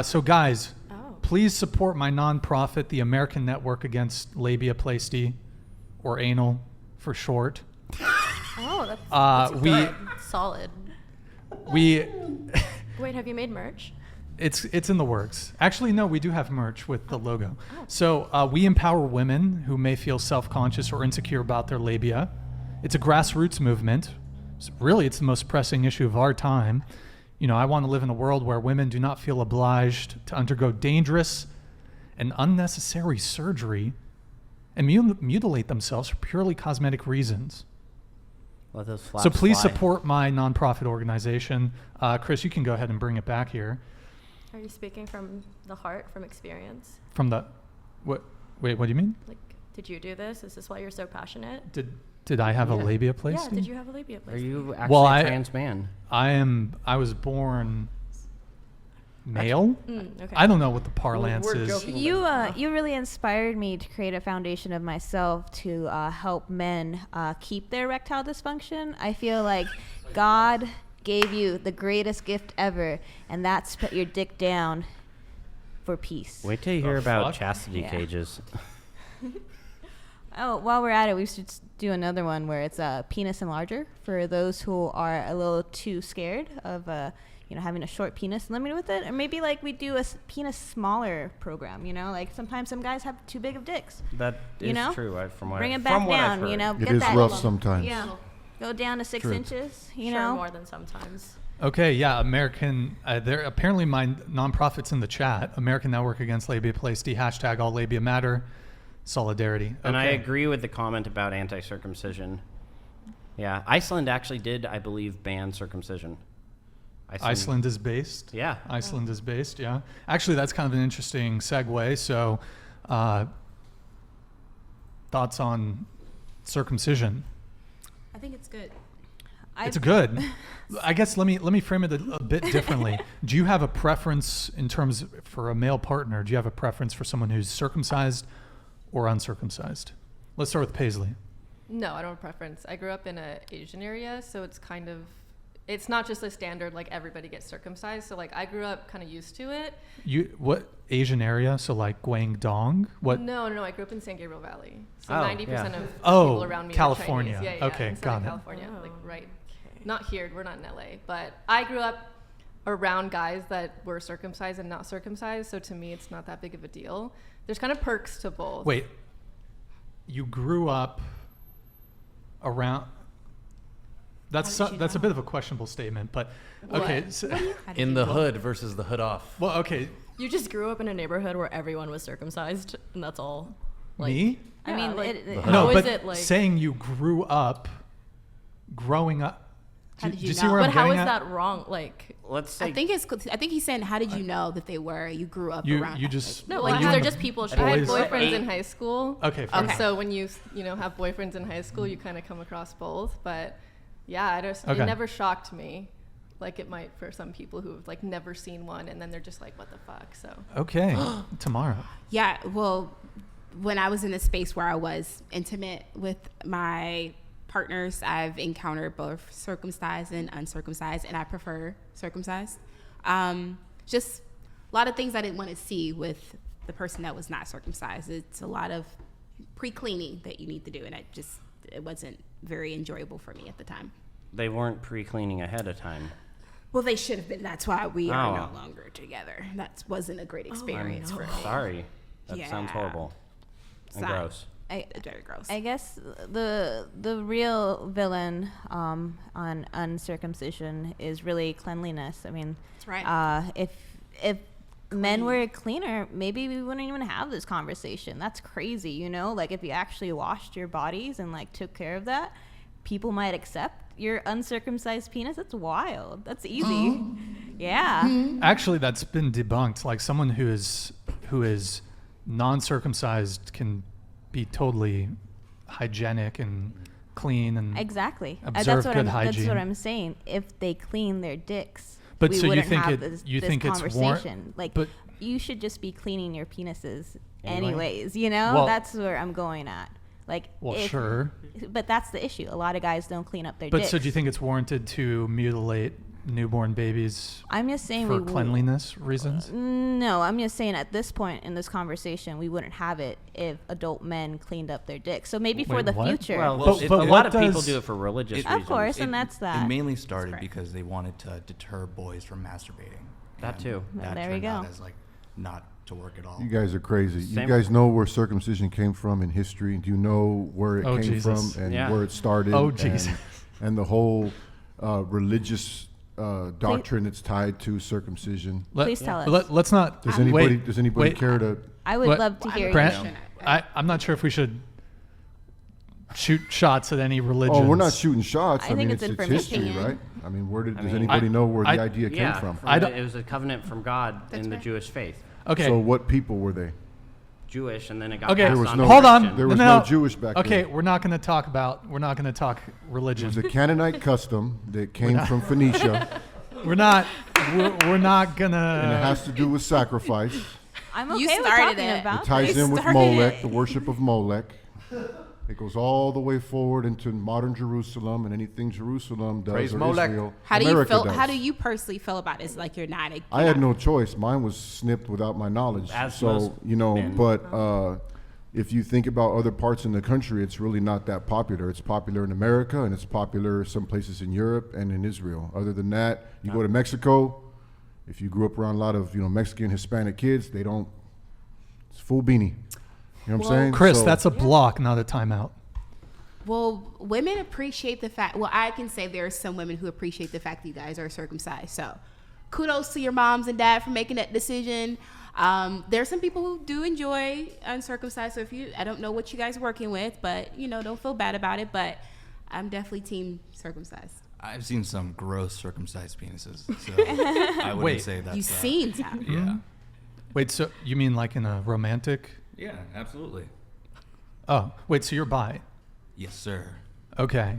So guys, please support my nonprofit, the American Network Against Labiaplasty, or anal for short. Oh, that's good. Solid. Wait, have you made merch? It's in the works. Actually, no, we do have merch with the logo. So we empower women who may feel self-conscious or insecure about their labia. It's a grassroots movement. Really, it's the most pressing issue of our time. You know, I want to live in a world where women do not feel obliged to undergo dangerous and unnecessary surgery and mutilate themselves for purely cosmetic reasons. Let those flaps So please fly. support my nonprofit organization. Chris, you can go ahead and bring it back here. Are you speaking from the heart, from experience? From the, what? Wait, what do you mean? Like, did you do this? Is this why you're so passionate? Did I have a labiaplasty? Yeah, did you have a labiaplasty? Are you actually a trans man? I was born male. Okay. I don't know what the parlance is. You really inspired me to create a foundation of myself to help men keep their erectile dysfunction. I feel like God gave you the greatest gift ever, and that's put your dick down for peace. Wait till you hear about chastity cages. Oh, while we're at it, we should do another one where it's penis enlarger for those who are a little too scared of having a short penis limited with it. Or maybe like we do a penis smaller program, like sometimes some guys have too big of dicks. That is true. Bring it back down, It get is that rough sometimes. Yeah. Go down to 6 inches, Sure, more than sometimes. Okay, yeah, American. There apparently my nonprofit's in the chat. American Network Against Labiaplasty. # All Labia Matter. Solidarity. Okay. And I agree with the comment about anti-circumcision. Yeah, Iceland actually did, I believe, ban circumcision. Iceland is based. Yeah. Iceland is based. Yeah. Actually, that's kind of an interesting segue. So, thoughts on circumcision? I think it's good. It's good. I guess let me frame it a bit differently. Do you have a preference in terms for a male partner? Do you have a preference for someone who's circumcised or uncircumcised? Let's start with Paisley. No, I don't have a preference. I grew up in an Asian area, so it's not just a standard like everybody gets circumcised. So like I grew up kind of used to it. What Asian area? So like Guangdong? What? No, I grew up in San Gabriel Valley. So 90% of people around me California. are Chinese. Yeah, okay, in got it. California, like right. Not here. We're not in LA, but I grew up around guys that were circumcised and not circumcised. So to me, it's not that big of a deal. There's kind of perks to both. Wait, you grew up around. That's a bit of a questionable statement, but okay. So, in the hood versus the hood off. Well, okay. You just grew up in a neighborhood where everyone was circumcised, and that's all. Like, Me? I mean, no, but it, like, saying you grew up, growing up. How did do you see know? where I'm But how getting is at? that wrong? Like, let's say I think he's saying, how did you know that they were? You grew up around. You just no, were like you they're in just the people. I boys- had boyfriends in high school. Okay, fair And enough. so when you have boyfriends in high school, you kind of come across both. But yeah, it never shocked me, like it might for some people who have like never seen one, and then they're just like, what the fuck? So Okay, Tamara. Yeah, well, when I was in a space where I was intimate with my partners, I've encountered both circumcised and uncircumcised, and I prefer circumcised. Just a lot of things I didn't want to see with the person that was not circumcised. It's a lot of pre-cleaning that you need to do, and it wasn't very enjoyable for me at the time. they weren't pre-cleaning ahead of time. Well, they should have been. That's why we are no longer together. That wasn't a great experience for me. Sorry. That sounds horrible and gross. Very gross. I guess the real villain on uncircumcision is really cleanliness. I mean, that's right. If men were cleaner, maybe we wouldn't even have this conversation. That's crazy, you know? Like, if you actually washed your bodies and like took care of that, people might accept your uncircumcised penis. That's wild. That's easy. Yeah. Actually, that's been debunked. Like, someone who is non-circumcised can be totally hygienic and clean and exactly. observe good hygiene. That's what I'm saying. If they clean their dicks, but we so wouldn't you think have it? this, You this think it's conversation. but you should just be cleaning your penises Anyway. anyways. You know, Well- that's where I'm going at. Like, sure. But that's the issue. A lot of guys don't clean up their But dicks. so do you think it's warranted to mutilate newborn babies I'm just saying for we cleanliness reasons? No, I'm just saying at this point in this conversation, we wouldn't have it if adult men cleaned up their dicks. So maybe for Wait, the what? future. Well, But a what lot of people does- do it for religious reasons. Of course, and that's that. It mainly started correct. because they wanted to deter boys from masturbating. That And too. Well, That there we turned out go. as like not to work at all. You guys are crazy. Same- You guys know where circumcision came from in history? Do you know where it Oh, came Jesus. from and Yeah. where it started? Oh, Jesus. And the whole religious doctrine that's tied to circumcision. Please tell us. Let's not. Does anybody wait, does anybody wait. care to? I would What- love to hear Brand- you. I'm not sure if we should shoot shots at any religions. Oh, we're not shooting shots. I I, think mean, it's it's information. history, right? I mean, where did I does mean, anybody know where I- the idea Yeah, came from? I don't- it was a covenant from God That's in the right. Jewish faith. Okay. So what people were they? Jewish, and then it got Okay. passed There was on no- to Hold on. Christian. There was no Jewish back Okay, then. we're not going to talk It religion. was a Canaanite custom that came from Phoenicia, We're not and it gonna. has to do with sacrifice. I'm You okay with started talking it. about It ties They in with started Molech, it. the worship of Molech. It goes all the way forward into modern Jerusalem, and anything Jerusalem does Praise or Molech. Israel, How do you America feel? does. How do you personally feel about it? It's like you're not. I had no choice. Mine was snipped without my knowledge. As So most men. but if you think about other parts in the country, it's really not that popular. It's popular in America, and it's popular some places in Europe and in Israel. Other than that, you go to Mexico. If you grew up around a lot of Mexican, Hispanic kids, they don't. It's full beanie. You know what I'm saying? Chris, So- that's a block, not a timeout. Well, women appreciate the fact. Well, I can say there are some women who appreciate the fact that you guys are circumcised. So, kudos to your moms and dad for making that decision. There are some people who do enjoy uncircumcised. So I don't know what you guys are working with, but don't feel bad about it. But I'm definitely team circumcised. I've seen some gross circumcised penises, so I wouldn't Wait. say that's. You've seen some. Yeah. Wait, so you mean like in a romantic? Yeah, absolutely. Oh, wait, so you're bi? Yes, sir. Okay.